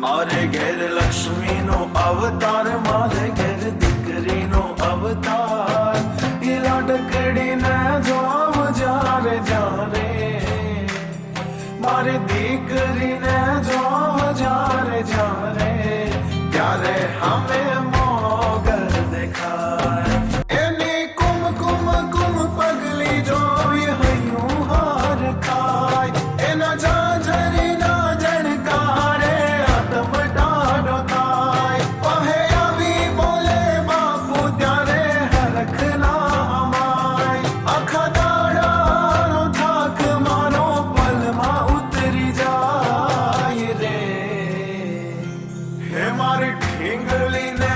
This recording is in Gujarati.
મારે ઘેર લક્ષ્મીનો અવતાર, મારે ઘેર દીકરીનો અવતાર. એ લાડકડીને જોવ જ્યારે જ્યારે, મારે દીકરીને જોવ જ્યારે જ્યારે, ત્યારે હમે મોગલ દેખાય. એની કુમકુમ કુમ પગલી જોઈ હૈયું હાર ખાય. એના ઝાંઝરીના જણકારે આતમ ટાઢો થાય. પહે આવી બોલે બાપુ ત્યારે હરખ ના અમાય. આખા દાડાનો થાક મારો પલમાં ઉતરી જાય રે. હે મારી ઠીંગલીને